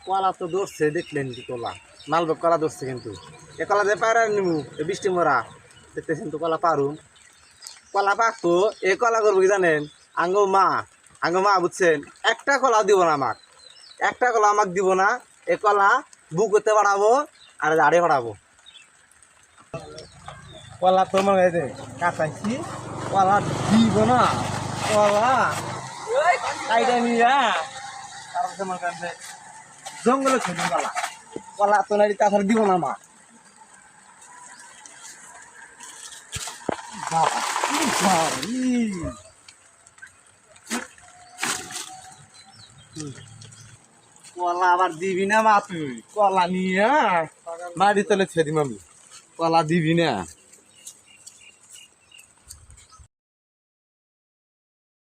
কলা তো ধরছে দেখলেন কি কলা মালভোগ কলা ধরছে কিন্তু এ কলা দিয়ে পায়রা নিমু এ বৃষ্টি মরা দেখতেছেন তো কলা পারুম কলা পাকতো এ কলা করবো কি জানেন আঙ্গ মা বুঝছেন একটা কলা দিব না আমাক একটা কলা আমাক দিব না এ কলা বুকতে বাড়াবো আর দাঁড়িয়ে বাড়াবো কলা তো মনে হয় কাটাইছি কলা দিব না কলা কাইটা নিয়া তারপরে মনে করেন যে জঙ্গলে ছেড়ে কলা কলা তো নাই তাছাড়া দিব না মা কলা আবার দিবি না মা তুই কলা নিয়ে মাটি তলে ছেড়ে দিম আমি কলা দিবি না